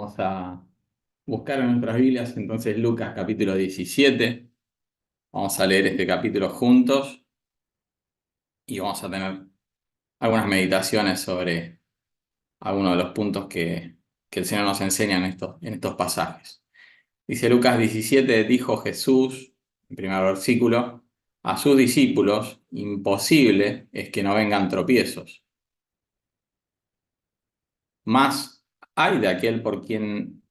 Vamos a buscar en nuestras Biblias entonces Lucas capítulo 17. Vamos a leer este capítulo juntos y vamos a tener algunas meditaciones sobre algunos de los puntos que el Señor nos enseña en estos pasajes. Dice Lucas 17, dijo Jesús, en primer versículo, a sus discípulos, imposible es que no vengan tropiezos. Mas hay de aquel por quien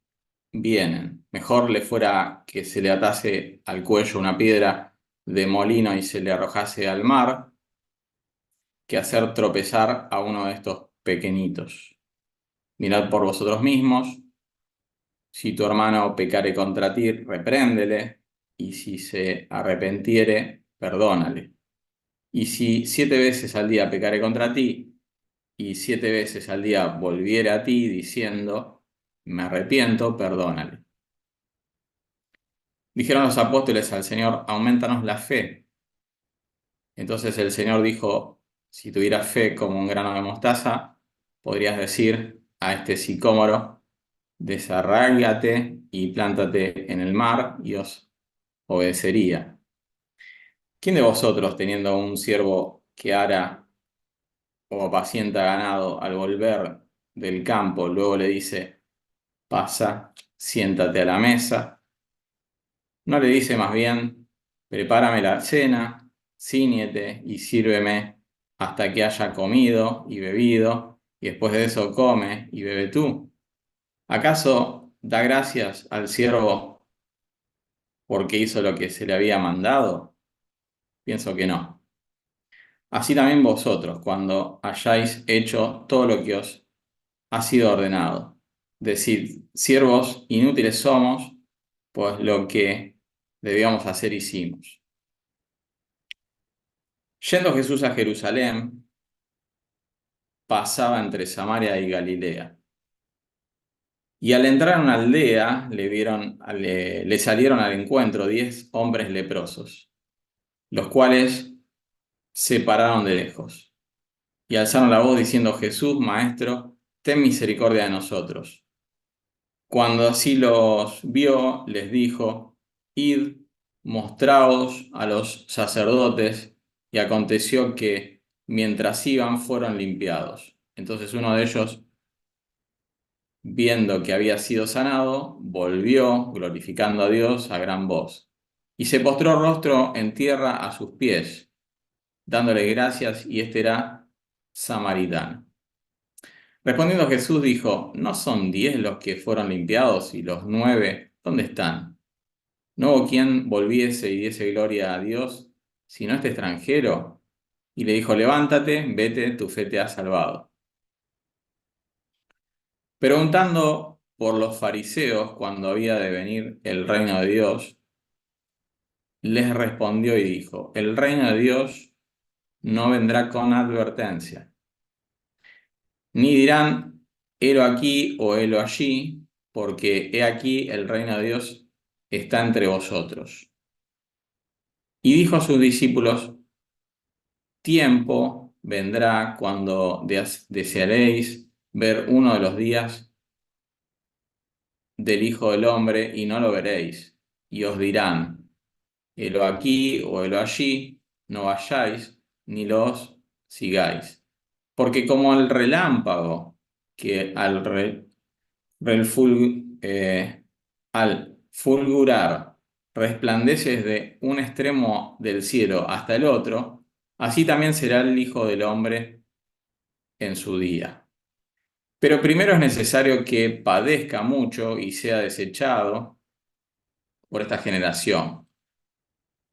vienen. Mejor le fuera que se le atase al cuello una piedra de molino y se le arrojase al mar, que hacer tropezar a uno de estos pequeñitos. Mirad por vosotros mismos, si tu hermano pecare contra ti, repréndele, y si se arrepentiere, perdónale. Y si 7 veces al día pecare contra ti, y 7 veces al día volviere a ti diciendo, me arrepiento, perdónale. Dijeron los apóstoles al Señor, aumentanos la fe. Entonces el Señor dijo, si tuvieras fe como un grano de mostaza, podrías decir a este sicómoro, desarráigate y plántate en el mar, y os obedecería. ¿Quién de vosotros, teniendo un siervo que ara o apacienta ganado, al volver del campo, luego le dice, pasa, siéntate a la mesa? ¿No le dice más bien, prepárame la cena, cíñete y sírveme hasta que haya comido y bebido, y después de eso come y bebe tú? ¿Acaso da gracias al siervo porque hizo lo que se le había mandado? Pienso que no. Así también vosotros, cuando hayáis hecho todo lo que os ha sido ordenado, decid, siervos inútiles somos, pues lo que debíamos hacer hicimos. Yendo Jesús a Jerusalén, pasaba entre Samaria y Galilea. Y al entrar en una aldea, le salieron al encuentro 10 hombres leprosos, los cuales se pararon de lejos y alzaron la voz diciendo, Jesús, Maestro, ten misericordia de nosotros. Cuando así los vio, les dijo, id, mostraos a los sacerdotes, y aconteció que mientras iban fueron limpiados. Entonces uno de ellos, viendo que había sido sanado, volvió, glorificando a Dios a gran voz, y se postró rostro en tierra a sus pies, dándole gracias, y este era samaritano. Respondiendo Jesús dijo, ¿no son 10 los que fueron limpiados y los 9, dónde están? ¿No hubo quien volviese y diese gloria a Dios, sino este extranjero? Y le dijo, levántate, vete, tu fe te ha salvado. Preguntando por los fariseos cuándo había de venir el reino de Dios, les respondió y dijo, el reino de Dios no vendrá con advertencia, ni dirán, helo aquí o helo allí, porque he aquí el reino de Dios está entre vosotros. Y dijo a sus discípulos, tiempo vendrá cuando desearéis ver uno de los días del Hijo del Hombre y no lo veréis, y os dirán, helo aquí o helo allí, no vayáis ni los sigáis. Porque como el relámpago que al fulgurar resplandece desde un extremo del cielo hasta el otro, así también será el Hijo del Hombre en su día. Pero primero es necesario que padezca mucho y sea desechado por esta generación.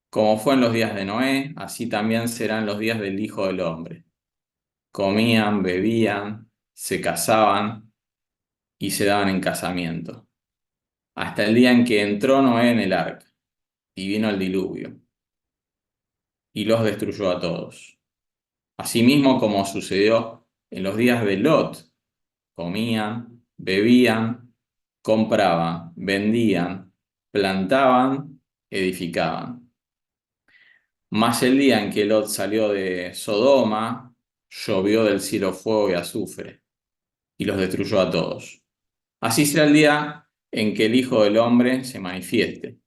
Como fue en los días de Noé, así también serán los días del Hijo del Hombre. Comían, bebían, se casaban y se daban en casamiento, hasta el día en que entró Noé en el arca, y vino el diluvio, y los destruyó a todos. Asimismo como sucedió en los días de Lot, comían, bebían, compraban, vendían, plantaban, edificaban. Mas el día en que Lot salió de Sodoma, llovió del cielo fuego y azufre, y los destruyó a todos. Así será el día en que el Hijo del Hombre se manifieste.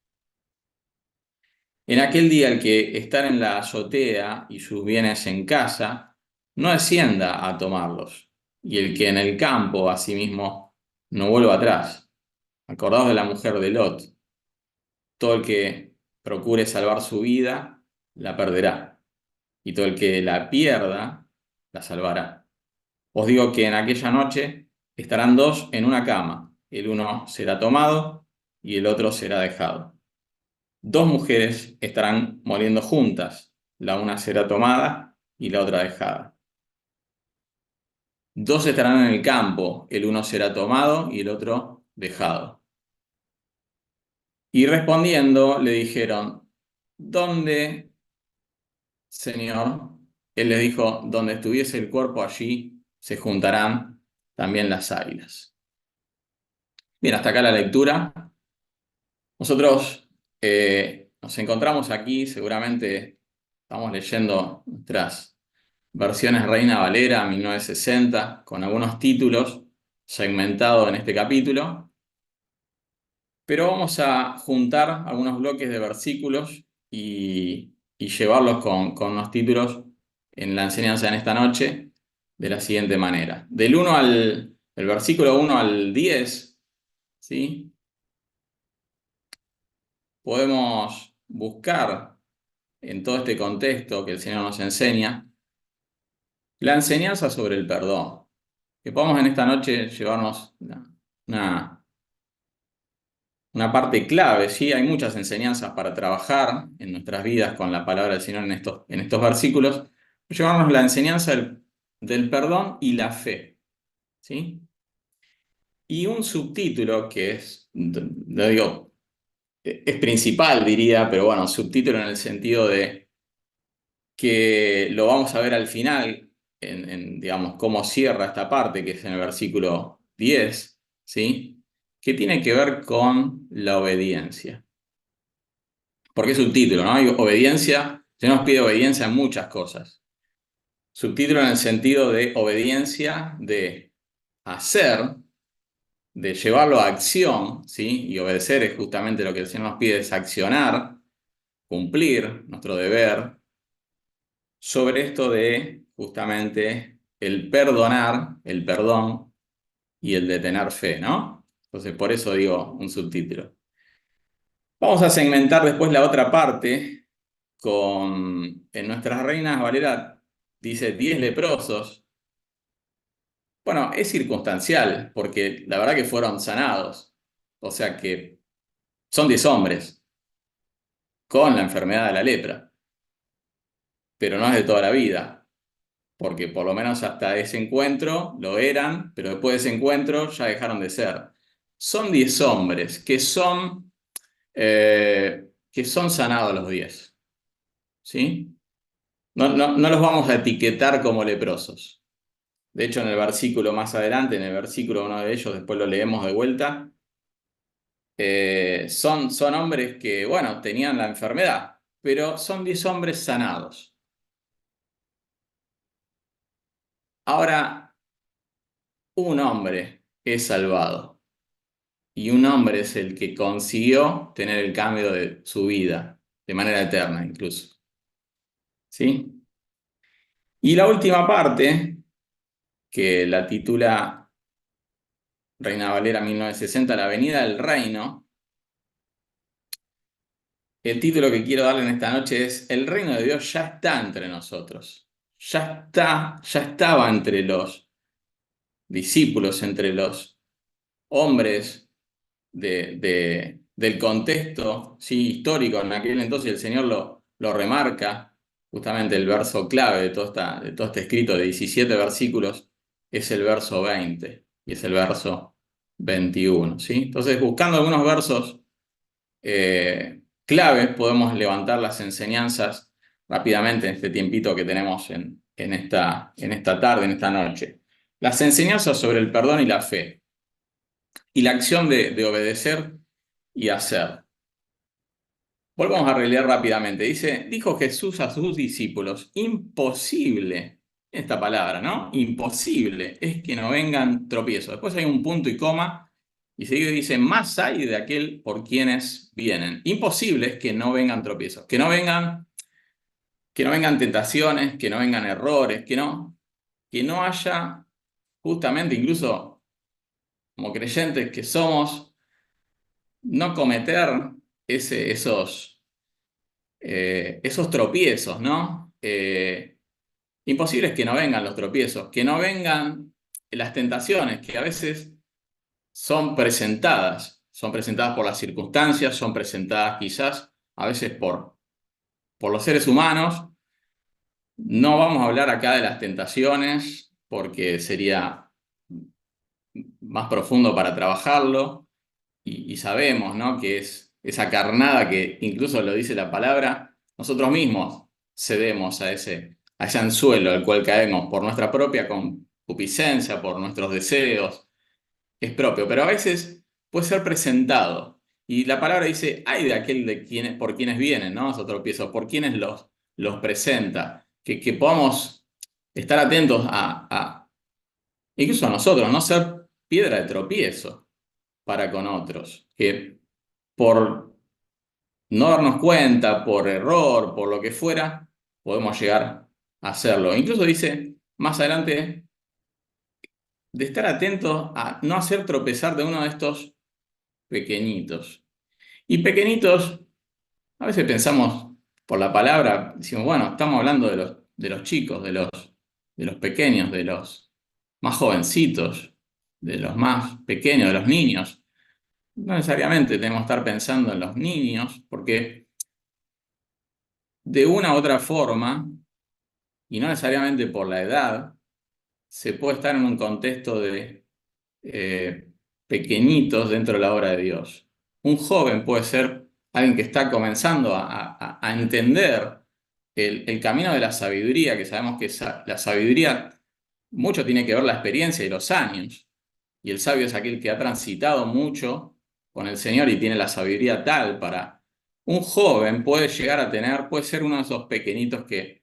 En aquel día el que está en la azotea y sus bienes en casa, no descienda a tomarlos, y el que en el campo asimismo no vuelva atrás. Acordaos de la mujer de Lot. Todo el que procure salvar su vida, la perderá, y todo el que la pierda, la salvará. Os digo que en aquella noche estarán dos en una cama, el uno será tomado y el otro será dejado. Dos mujeres estarán moliendo juntas, la una será tomada y la otra dejada. Dos estarán en el campo, el uno será tomado y el otro dejado. Y respondiendo le dijeron, ¿dónde, Señor? Él les dijo, donde estuviese el cuerpo, allí se juntarán también las águilas. Bien, hasta acá la lectura. Nosotros nos encontramos aquí, seguramente estamos leyendo nuestras versiones Reina Valera 1960, con algunos títulos segmentados en este capítulo, pero vamos a juntar algunos bloques de versículos y llevarlos con unos títulos en la enseñanza en esta noche de la siguiente manera. Del versículo 1 al 10, ¿sí? Podemos buscar en todo este contexto que el Señor nos enseña la enseñanza sobre el perdón. Que podamos en esta noche llevarnos una, una parte clave, ¿sí? Hay muchas enseñanzas para trabajar en nuestras vidas con la palabra del Señor en estos versículos. Llevarnos la enseñanza del perdón y la fe, ¿sí? Y un subtítulo que lo digo, es principal, diría, pero bueno, subtítulo en el sentido de que lo vamos a ver al final, digamos, cómo cierra esta parte, que es en el versículo 10, ¿sí? Que tiene que ver con la obediencia. ¿Por qué subtítulo, no? Hay obediencia, se nos pide obediencia en muchas cosas. Subtítulo en el sentido de obediencia, de hacer, de llevarlo a acción, ¿sí? Y obedecer es justamente lo que el Señor nos pide, es accionar, cumplir nuestro deber, sobre esto de justamente el perdonar, el perdón y el de tener fe, ¿no? Entonces, por eso digo un subtítulo. Vamos a segmentar después la otra parte en nuestras reinas Valera dice 10 leprosos. Bueno, es circunstancial, porque la verdad que fueron sanados. O sea que son 10 hombres con la enfermedad de la lepra, pero no es de toda la vida. Porque por lo menos hasta ese encuentro lo eran, pero después de ese encuentro ya dejaron de ser. Son 10 hombres que son sanados los 10, ¿sí? No los vamos a etiquetar como leprosos. De hecho, en el versículo más adelante, en el versículo uno de ellos, después lo leemos de vuelta, son hombres que, bueno, tenían la enfermedad, pero son 10 hombres sanados. Ahora, un hombre es salvado. Y un hombre es el que consiguió tener el cambio de su vida, de manera eterna incluso. ¿Sí? Y la última parte, que la titula Reina Valera 1960, La venida del reino, el título que quiero darle en esta noche es El reino de Dios ya está entre nosotros. Ya estaba entre los discípulos, entre los hombres del contexto, sí, histórico en aquel entonces. El Señor lo remarca, justamente el verso clave de todo este escrito de 17 versículos es el verso 20 y es el verso 21, ¿sí? Entonces, buscando algunos versos claves, podemos levantar las enseñanzas rápidamente en este tiempito que tenemos en esta tarde, en esta noche. Las enseñanzas sobre el perdón y la fe y la acción de obedecer y hacer. Volvamos a releer rápidamente. Dijo Jesús a sus discípulos, imposible, esta palabra, ¿no? Imposible es que no vengan tropiezos. Después hay un punto y coma Y seguido dice, más hay de aquel por quienes vienen. Imposible es que no vengan tropiezos, que no vengan tentaciones, que no vengan errores, que no haya justamente incluso como creyentes que somos, no cometer esos tropiezos, ¿no? Imposible es que no vengan los tropiezos, que no vengan las tentaciones, que a veces son presentadas por las circunstancias, son presentadas quizás a veces por los seres humanos. No vamos a hablar acá de las tentaciones porque sería más profundo para trabajarlo y sabemos, ¿no? Que es esa carnada que incluso lo dice la palabra, nosotros mismos cedemos a ese anzuelo al cual caemos por nuestra propia concupiscencia, por nuestros deseos, es propio, pero a veces puede ser presentado. Y la palabra dice, hay de aquel por quienes vienen, ¿no? Esos tropiezos, por quienes los presenta, que podamos estar atentos incluso a nosotros, no ser piedra de tropiezo para con otros, que por no darnos cuenta, por error, por lo que fuera, podemos llegar a hacerlo. Incluso dice más adelante de estar atentos a no hacer tropezar de uno de estos pequeñitos. Y pequeñitos, a veces pensamos por la palabra, decimos, bueno, estamos hablando de los chicos, de los pequeños, de los más jovencitos, de los más pequeños, de los niños. No necesariamente tenemos que estar pensando en los niños, porque de una u otra forma, y no necesariamente por la edad, se puede estar en un contexto de eh, pequeñitos dentro de la obra de Dios. Un joven puede ser alguien que está comenzando a entender el camino de la sabiduría, que sabemos que la sabiduría mucho tiene que ver la experiencia y los años. Y el sabio es aquel que ha transitado mucho con el Señor y tiene la sabiduría tal para... Un joven puede llegar a tener, puede ser uno de esos pequeñitos que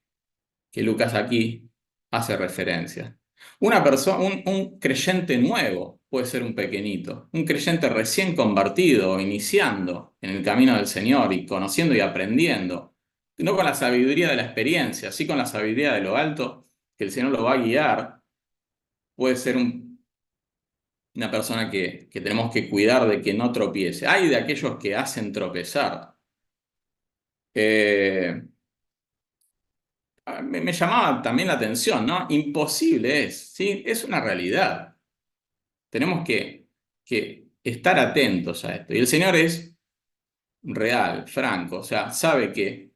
Lucas aquí hace referencia. Una persona, un creyente nuevo puede ser un pequeñito, un creyente recién convertido, iniciando en el camino del Señor y conociendo y aprendiendo, no con la sabiduría de la experiencia, sí con la sabiduría de lo alto, que el Señor lo va a guiar, puede ser una persona que tenemos que cuidar de que no tropiece. Hay de aquellos que hacen tropezar. Eh, me llamaba también la atención, ¿no? Imposible es, ¿sí? Es una realidad. Tenemos que estar atentos a esto. Y el Señor es real, franco, o sea, sabe que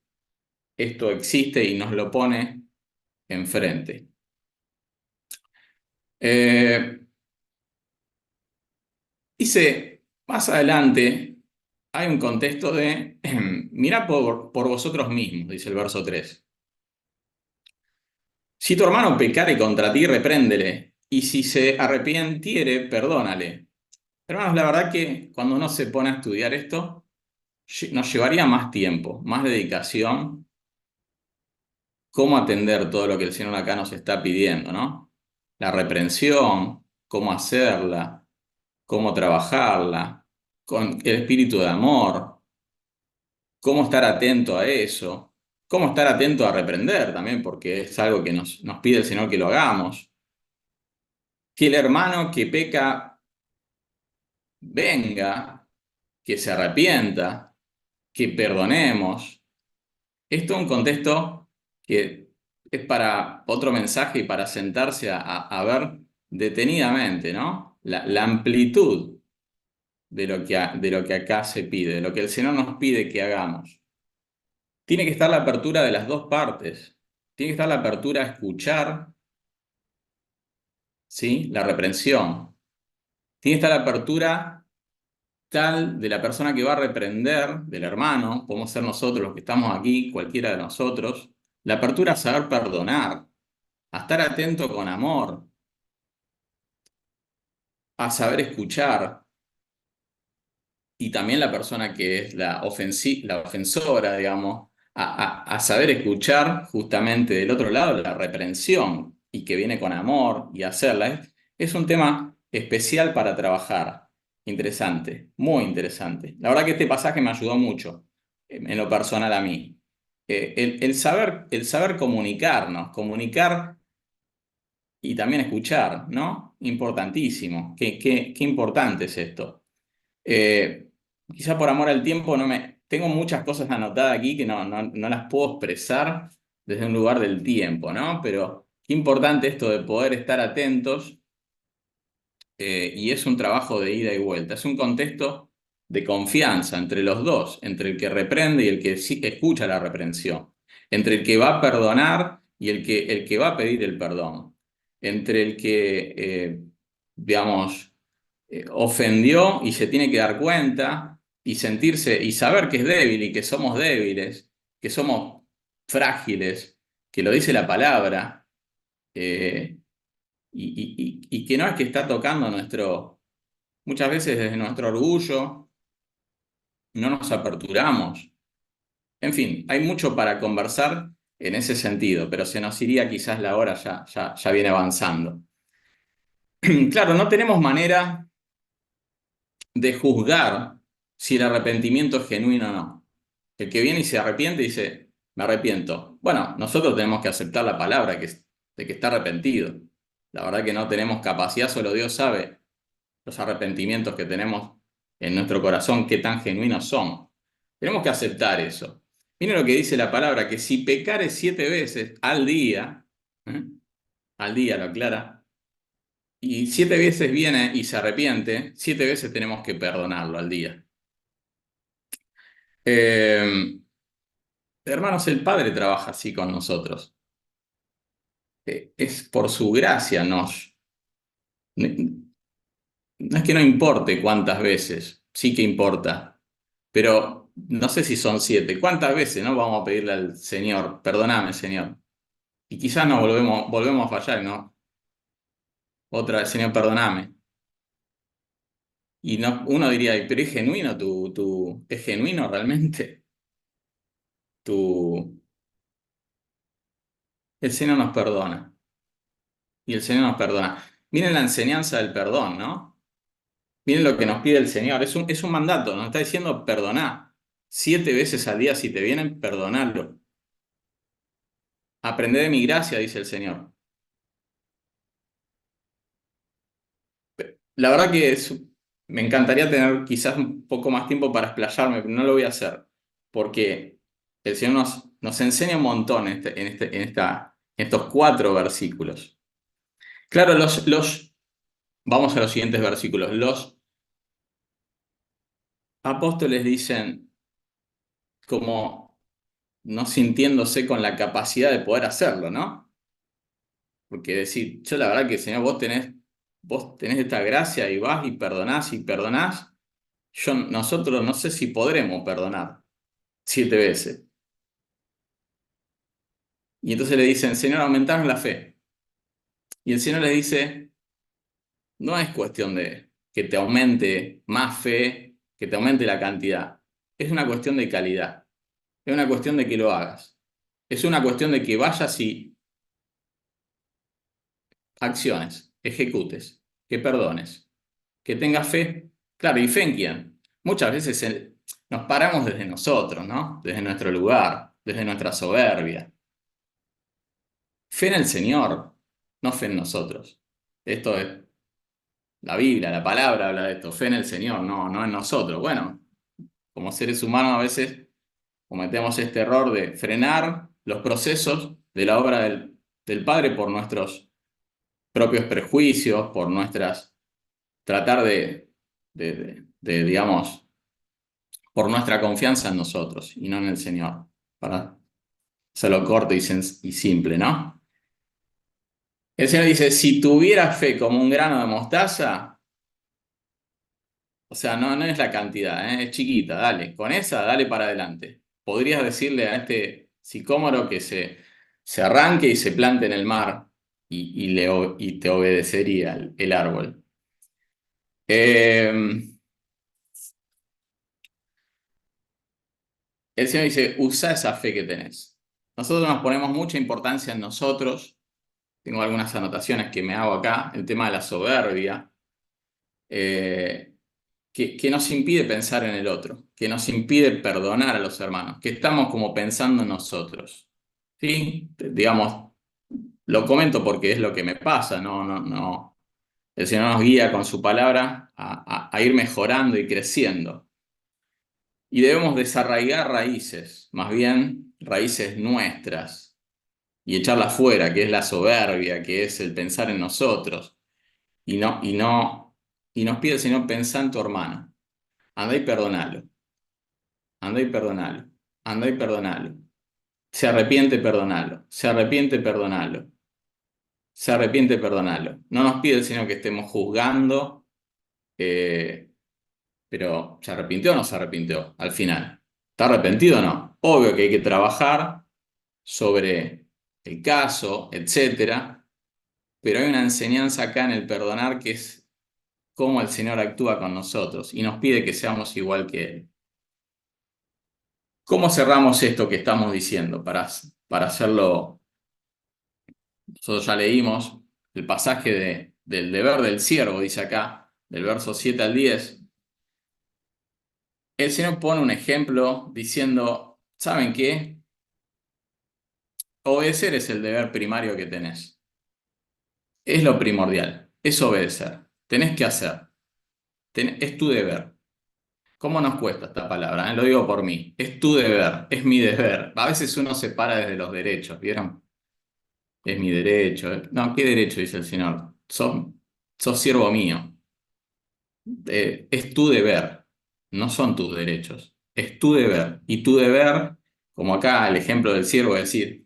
esto existe y nos lo pone enfrente. Eh, Dice, más adelante, hay un contexto de, mirad por vosotros mismos, dice el verso 3. Si tu hermano pecare contra ti, repréndele, y si se arrepintiere, perdónale. Hermanos, la verdad que cuando uno se pone a estudiar esto, nos llevaría más tiempo, más dedicación, cómo atender todo lo que el Señor acá nos está pidiendo, ¿no? La reprensión, cómo hacerla, cómo trabajarla, con el espíritu de amor, cómo estar atento a eso, cómo estar atento a reprender también, porque es algo que nos pide el Señor que lo hagamos. Que el hermano que peca venga, que se arrepienta, que perdonemos. Esto es un contexto que es para otro mensaje y para sentarse a ver detenidamente, ¿no? La amplitud de lo que acá se pide, de lo que el Señor nos pide que hagamos. Tiene que estar la apertura de las dos partes. Tiene que estar la apertura a escuchar, ¿sí? La reprensión. Tiene que estar la apertura tal de la persona que va a reprender, del hermano, podemos ser nosotros los que estamos aquí, cualquiera de nosotros, la apertura a saber perdonar, a estar atento con amor, a saber escuchar, y también la persona que es la ofensora, digamos, a saber escuchar justamente del otro lado la reprensión y que viene con amor y hacerla. Es un tema especial para trabajar. Interesante, muy interesante. La verdad que este pasaje me ayudó mucho, en lo personal a mí. El saber comunicarnos, comunicar y también escuchar, ¿no? Importantísimo. Qué importante es esto. Eh, Quizá por amor al tiempo tengo muchas cosas anotadas aquí que no las puedo expresar desde un lugar del tiempo, ¿no? Pero qué importante esto de poder estar atentos, y es un trabajo de ida y vuelta. Es un contexto de confianza entre los dos, entre el que reprende y el que sí escucha la reprensión, entre el que va a perdonar y el que va a pedir el perdón, entre el que, digamos, ofendió y se tiene que dar cuenta y sentirse y saber que es débil y que somos débiles, que somos frágiles, que lo dice la palabra. eh, y que no es que está tocando muchas veces desde nuestro orgullo, no nos aperturamos. En fin, hay mucho para conversar en ese sentido, pero se nos iría quizás la hora, ya viene avanzando. Claro, no tenemos manera de juzgar si el arrepentimiento es genuino o no. El que viene y se arrepiente dice, me arrepiento. Bueno, nosotros tenemos que aceptar la palabra de que está arrepentido. La verdad que no tenemos capacidad, solo Dios sabe los arrepentimientos que tenemos en nuestro corazón, qué tan genuinos son. Tenemos que aceptar eso. Miren lo que dice la palabra, que si pecares 7 veces ¿eh? Al día lo aclara, y 7 veces viene y se arrepiente, 7 veces tenemos que perdonarlo al día. Eh, Hermanos, el Padre trabaja así con nosotros. Es por su gracia no es que no importe cuántas veces, sí que importa, pero no sé si son 7. ¿Cuántas veces no vamos a pedirle al Señor, perdóname, Señor? Y quizás nos volvemos a fallar, ¿no? Otra vez, Señor, perdóname. Y no, uno diría, pero ¿es genuino es genuino realmente? Tu, el Señor nos perdona. Y el Señor nos perdona. Miren la enseñanza del perdón, ¿no? Miren lo que nos pide el Señor. Es un mandato, nos está diciendo perdoná. 7 veces al día si te vienen, perdonalo. Aprende de mi gracia, dice el Señor. La verdad que me encantaría tener quizás un poco más tiempo para explayarme, pero no lo voy a hacer, porque el Señor nos enseña un montón en estos 4 versículos. Claro, vamos a los siguientes versículos. Los apóstoles dicen como no sintiéndose con la capacidad de poder hacerlo, ¿no? Porque decir, yo la verdad que Señor, vos tenés esta gracia y vas y perdonás. Nosotros no sé si podremos perdonar 7 veces. Y entonces le dicen, Señor, aumentanos la fe. Y el Señor les dice, no es cuestión de que te aumente más fe, que te aumente la cantidad. Es una cuestión de calidad. Es una cuestión de que lo hagas. Es una cuestión de que vayas y acciones, ejecutes, que perdones, que tengas fe. Claro, ¿y fe en quién? Muchas veces nos paramos desde nosotros, ¿no? Desde nuestro lugar, desde nuestra soberbia. Fe en el Señor, no fe en nosotros. Esto es la Biblia, la palabra habla de esto, fe en el Señor, no en nosotros. Bueno, como seres humanos a veces cometemos este error de frenar los procesos de la obra del Padre por nuestros propios prejuicios, por tratar digamos, por nuestra confianza en nosotros y no en el Señor, para hacerlo corto y simple, ¿no? El Señor dice, si tuvieras fe como un grano de mostaza, o sea, no es la cantidad, ¿eh? Es chiquita, dale, con esa, dale para adelante. Podrías decirle a este sicómoro que se arranque y se plante en el mar y te obedecería el árbol. Eh, el Señor dice, usa esa fe que tenés. Nosotros nos ponemos mucha importancia en nosotros. Tengo algunas anotaciones que me hago acá, el tema de la soberbia. que nos impide pensar en el otro, que nos impide perdonar a los hermanos, que estamos como pensando en nosotros. ¿Sí? Digamos, lo comento porque es lo que me pasa, no. El Señor nos guía con su palabra a ir mejorando y creciendo. Y debemos desarraigar raíces, más bien raíces nuestras, y echarlas fuera, que es la soberbia, que es el pensar en nosotros. Y nos pide el Señor, pensá en tu hermano. Andá y perdonalo. Andá y perdonalo. Andá y perdonalo. Se arrepiente, perdonalo. Se arrepiente, perdonalo. Se arrepiente, perdonalo. No nos pide el Señor que estemos juzgando, eh, pero ¿se arrepintió o no se arrepintió al final? ¿Está arrepentido o no? Obvio que hay que trabajar sobre el caso, etcétera, pero hay una enseñanza acá en el perdonar que es cómo el Señor actúa con nosotros y nos pide que seamos igual que Él. ¿Cómo cerramos esto que estamos diciendo para hacerlo? Nosotros ya leímos el pasaje del deber del siervo, dice acá, del verso 7 al 10. El Señor pone un ejemplo diciendo, ¿saben qué? Obedecer es el deber primario que tenés. Es lo primordial, es obedecer. Tenés que hacer. Es tu deber. ¿Cómo nos cuesta esta palabra? Lo digo por mí. Es tu deber, es mi deber. A veces uno se para desde los derechos, ¿vieron? Es mi derecho. No, ¿qué derecho? Dice el Señor. Sos siervo mío. Es tu deber, no son tus derechos. Es tu deber. Y tu deber, como acá el ejemplo del siervo, es decir,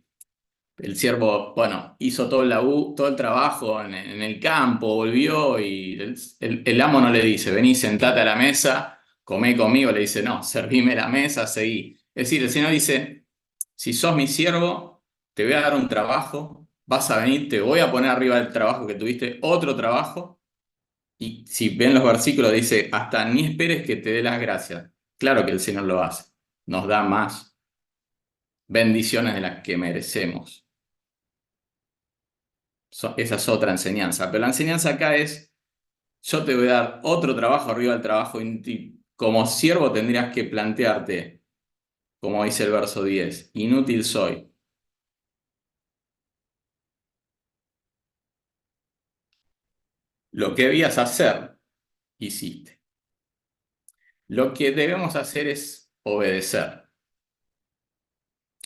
el siervo, bueno, hizo todo el trabajo en el campo, volvió y el amo no le dice, vení, sentate a la mesa, comé conmigo, le dice, no, servime la mesa, seguí. Es decir, el Señor dice, si sos mi siervo, te voy a dar un trabajo, vas a venir, te voy a poner arriba del trabajo que tuviste, otro trabajo, y si ven los versículos, dice, hasta ni esperes que te dé las gracias. Claro que el Señor lo hace, nos da más bendiciones de las que merecemos. Esa es otra enseñanza. Pero la enseñanza acá es, yo te voy a dar otro trabajo arriba del trabajo. Y como siervo tendrías que plantearte, como dice el verso 10, inútil soy. Lo que debías hacer, hiciste. Lo que debemos hacer es obedecer.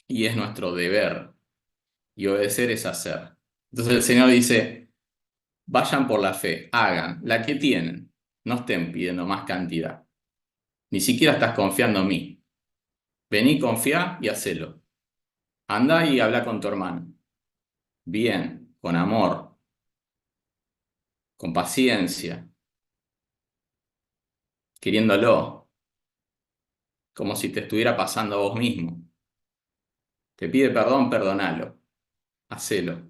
Y es nuestro deber. Y obedecer es hacer. Entonces el Señor dice, vayan por la fe, hagan la que tienen. No estén pidiendo más cantidad. Ni siquiera estás confiando en mí. Vení, confía y hacelo. Anda y habla con tu hermano. Bien, con amor, con paciencia, queriéndolo, como si te estuviera pasando a vos mismo. Te pide perdón, perdonalo. Hacelo.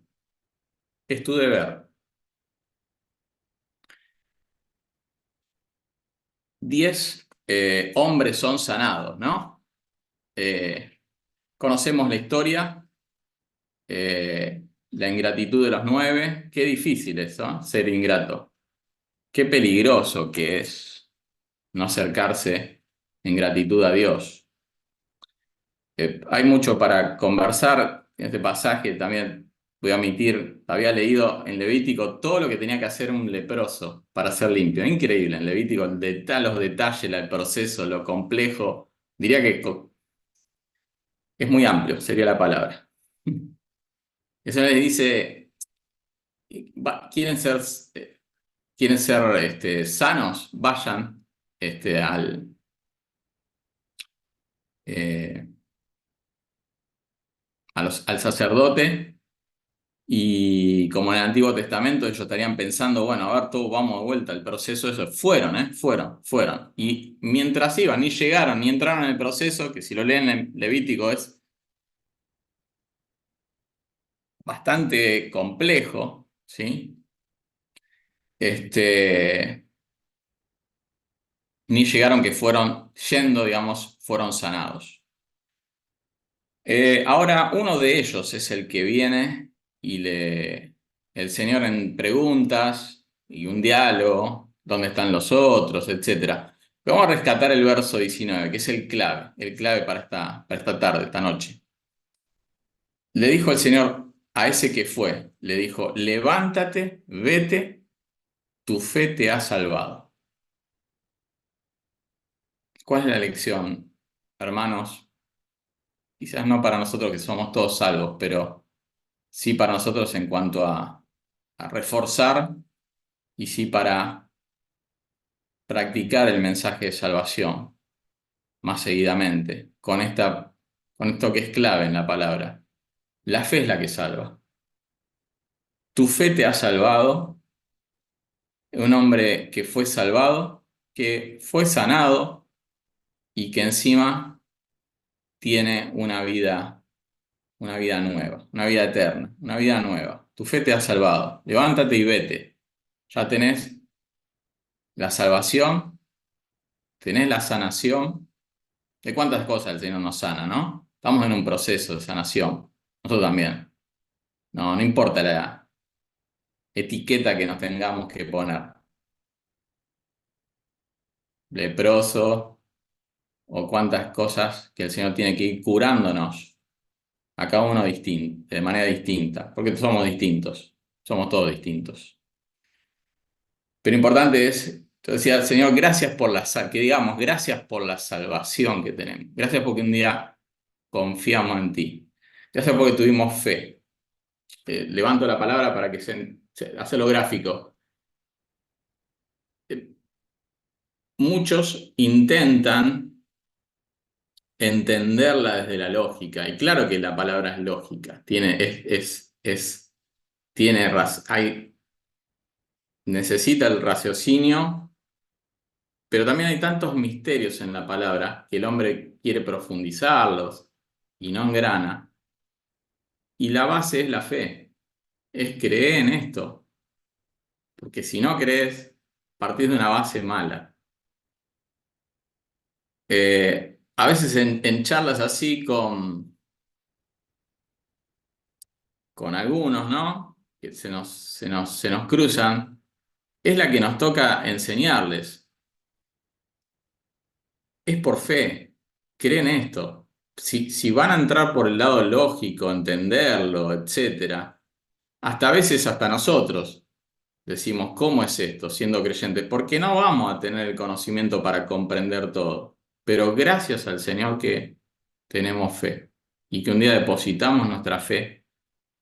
Es tu deber. 10 hombres son sanados, ¿no? Eh, conocemos la historia, la ingratitud de los 9. Qué difícil eso, ¿no? Ser ingrato. Qué peligroso que es no acercarse en gratitud a Dios. Hay mucho para conversar en este pasaje. También voy a admitir, había leído en Levítico todo lo que tenía que hacer un leproso para ser limpio. Increíble, en Levítico, los detalles, el proceso, lo complejo. Diría que es muy amplio, sería la palabra. Eso le dice, ¿quieren ser, sanos? Vayan eh, al sacerdote. Y como en el Antiguo Testamento ellos estarían pensando, bueno, a ver, todos vamos de vuelta, el proceso eso. Fueron, fueron. Y mientras iban, ni llegaron, ni entraron en el proceso, que si lo leen en Levítico es bastante complejo, ¿sí? Ni llegaron que fueron yendo, digamos, fueron sanados. Ahora, uno de ellos es el que viene y el Señor en preguntas y un diálogo, ¿dónde están los otros?, etcétera. Vamos a rescatar el verso 19, que es el clave para esta tarde, esta noche. Le dijo el Señor a ese que fue, le dijo, levántate, vete, tu fe te ha salvado. ¿Cuál es la lección, hermanos? Quizás no para nosotros que somos todos salvos, pero sí para nosotros en cuanto a reforzar y sí para practicar el mensaje de salvación más seguidamente, con esto que es clave en la palabra. La fe es la que salva. Tu fe te ha salvado, un hombre que fue salvado, que fue sanado y que encima tiene una vida nueva, una vida eterna, una vida nueva. Tu fe te ha salvado. Levántate y vete. Ya tenés la salvación, tenés la sanación. ¿De cuántas cosas el Señor nos sana, no? Estamos en un proceso de sanación. Nosotros también. No, no importa la etiqueta que nos tengamos que poner. Leproso o cuántas cosas que el Señor tiene que ir curándonos a cada uno de manera distinta, porque somos distintos, somos todos distintos. Pero importante es, yo decía, Señor, gracias por que digamos, gracias por la salvación que tenemos. Gracias porque un día confiamos en ti. Gracias porque tuvimos fe. Levanto la palabra para que hacerlo gráfico. Eh, Muchos intentan entenderla desde la lógica, y claro que la palabra es lógica, necesita el raciocinio, pero también hay tantos misterios en la palabra que el hombre quiere profundizarlos y no engrana. Y la base es la fe, es creer en esto, porque si no crees, partís de una base mala. A veces en charlas así con algunos, ¿no? Que se nos cruzan, es la que nos toca enseñarles. Es por fe, creen esto. Si van a entrar por el lado lógico, entenderlo, etcétera, hasta a veces hasta nosotros decimos, ¿cómo es esto siendo creyentes? Porque no vamos a tener el conocimiento para comprender todo. Pero gracias al Señor que tenemos fe y que un día depositamos nuestra fe,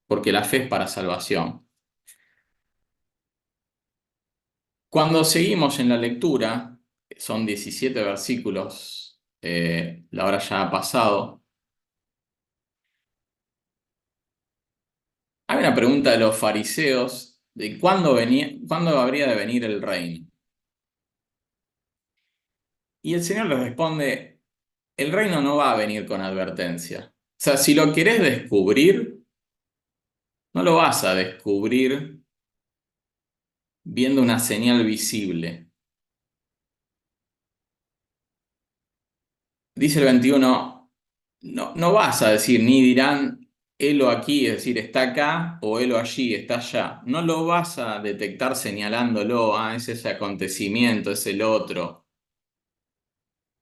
porque la fe es para salvación. Cuando seguimos en la lectura, son 17 versículos, la hora ya ha pasado. Hay una pregunta de los fariseos de cuándo habría de venir el reino. Y el Señor les responde, el reino no va a venir con advertencia. O sea, si lo querés descubrir, no lo vas a descubrir viendo una señal visible. Dice el 21, no vas a decir, ni dirán, helo aquí, es decir, está acá, o helo allí, está allá. No lo vas a detectar señalándolo, es ese acontecimiento, es el otro,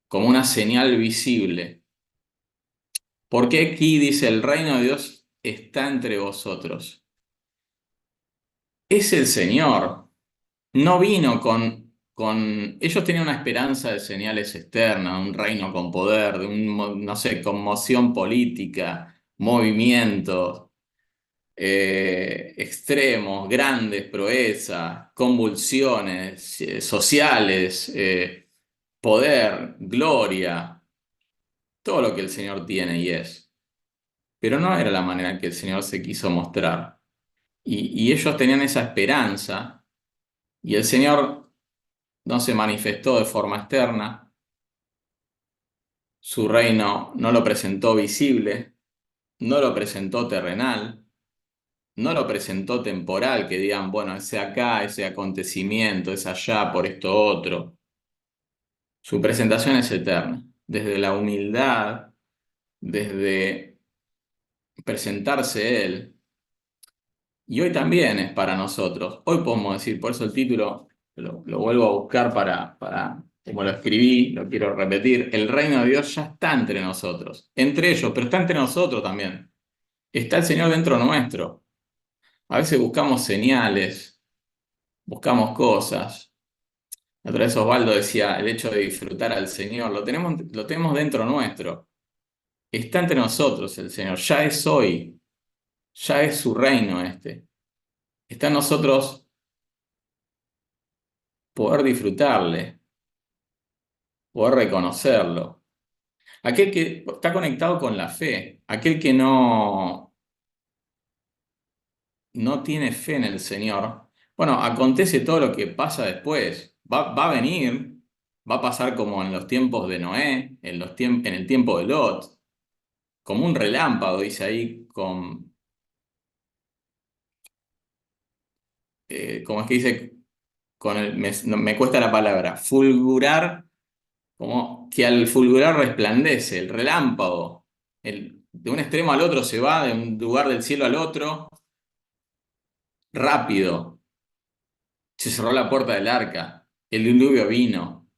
como una señal visible. Porque aquí dice, el reino de Dios está entre vosotros. Es el Señor. No vino ellos tenían una esperanza de señales externas, un reino con poder, de no sé, conmoción política, movimientos extremos, grandes proezas, convulsiones sociales, poder, gloria, todo lo que el Señor tiene y es. Pero no era la manera en que el Señor se quiso mostrar. Y ellos tenían esa esperanza y el Señor no se manifestó de forma externa, su reino no lo presentó visible, no lo presentó terrenal, no lo presentó temporal, que digan, bueno, ese acá, ese acontecimiento, es allá, por esto otro. Su presentación es eterna, desde la humildad, desde presentarse Él. Y hoy también es para nosotros. Hoy podemos decir, por eso el título lo vuelvo a buscar para como lo escribí, lo quiero repetir, el reino de Dios ya está entre nosotros, entre ellos, pero está entre nosotros también. Está el Señor dentro nuestro. A veces buscamos señales, buscamos cosas. La otra vez Osvaldo decía, el hecho de disfrutar al Señor, lo tenemos dentro nuestro. Está entre nosotros el Señor, ya es hoy, ya es su reino este. Está en nosotros poder disfrutarle, poder reconocerlo. Aquel que está conectado con la fe, aquel que no tiene fe en el Señor, bueno, acontece todo lo que pasa después. Va a venir, va a pasar como en los tiempos de Noé, en el tiempo de Lot, como un relámpago, dice ahí, ¿cómo es que dice? Me cuesta la palabra, fulgurar, como que al fulgurar resplandece, el relámpago, de un extremo al otro se va, de un lugar del cielo al otro, rápido. Se cerró la puerta del arca, el diluvio vino,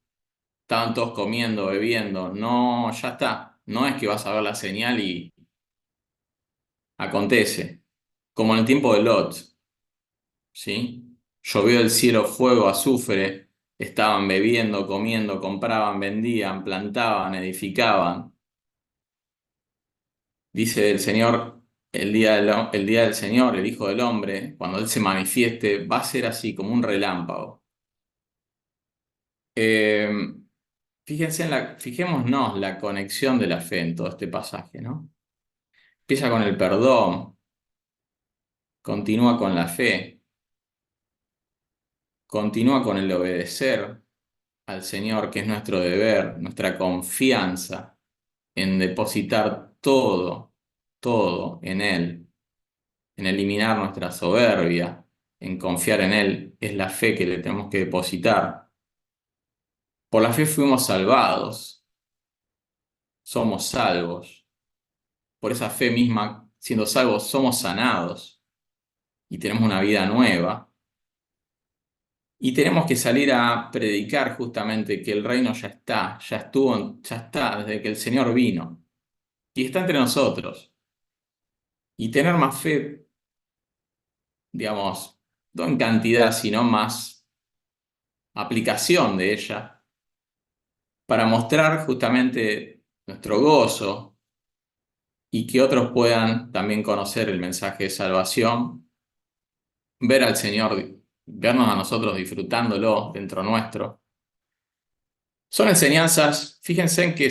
estaban todos comiendo, bebiendo. No, ya está. No es que vas a ver la señal y acontece. Como en el tiempo de Lot, ¿sí? Llovió del cielo fuego, azufre, estaban bebiendo, comiendo, compraban, vendían, plantaban, edificaban. Dice el Señor, el día del Señor, el Hijo del Hombre, cuando Él se manifieste, va a ser así, como un relámpago. Eh, fijémonos la conexión de la fe en todo este pasaje, ¿no? Empieza con el perdón, continúa con la fe, continúa con el obedecer al Señor, que es nuestro deber, nuestra confianza en depositar todo en Él, en eliminar nuestra soberbia, en confiar en Él, es la fe que le tenemos que depositar. Por la fe fuimos salvados, somos salvos. Por esa fe misma, siendo salvos, somos sanados y tenemos una vida nueva. Y tenemos que salir a predicar justamente que el reino ya está, ya estuvo, ya está desde que el Señor vino y está entre nosotros. Y tener más fe, digamos, no en cantidad, sino más aplicación de ella para mostrar justamente nuestro gozo y que otros puedan también conocer el mensaje de salvación, ver al Señor, vernos a nosotros disfrutándolo dentro nuestro. Son enseñanzas, fíjense en que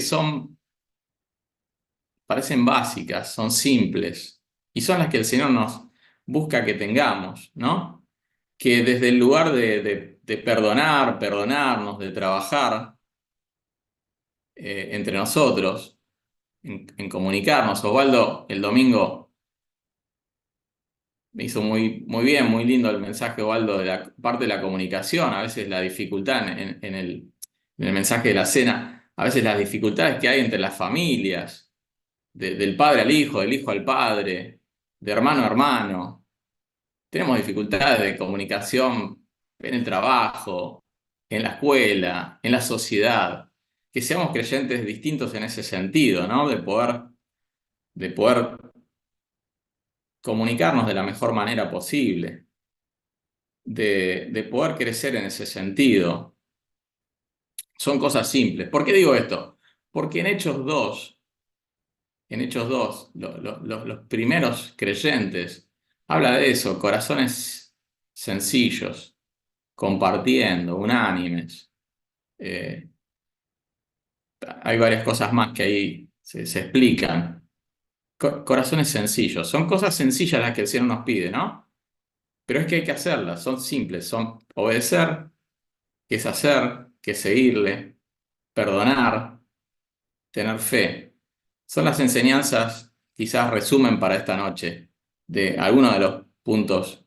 parecen básicas, son simples y son las que el Señor nos busca que tengamos, ¿no? Que desde el lugar de perdonarnos, de trabajar entre nosotros, en comunicarnos. Osvaldo, el domingo me hizo muy bien, muy lindo el mensaje, Osvaldo, de la parte de la comunicación, a veces la dificultad en el mensaje de la cena, a veces las dificultades que hay entre las familias del padre al hijo, del hijo al padre, de hermano a hermano. Tenemos dificultades de comunicación en el trabajo, en la escuela, en la sociedad. Que seamos creyentes distintos en ese sentido, ¿no? De poder comunicarnos de la mejor manera posible, de poder crecer en ese sentido. Son cosas simples. ¿Por qué digo esto? Porque en Hechos 2, los primeros creyentes, habla de eso, corazones sencillos, compartiendo, unánimes. Eh, hay varias cosas más que ahí se explican. Corazones sencillos, son cosas sencillas las que el Señor nos pide, ¿no? Pero es que hay que hacerlas, son simples, son obedecer, que es hacer, que es seguirle, perdonar, tener fe. Son las enseñanzas, quizás resumen para esta noche, de algunos de los puntos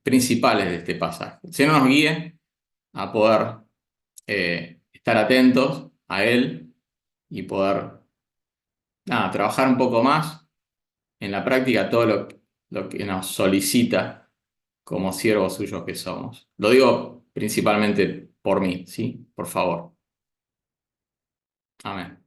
principales de este pasaje. El Señor nos guíe a poder estar atentos a Él y poder nada, trabajar un poco más en la práctica todo lo que nos solicita como siervos suyos que somos. Lo digo principalmente por mí, ¿sí? Por favor. Amén.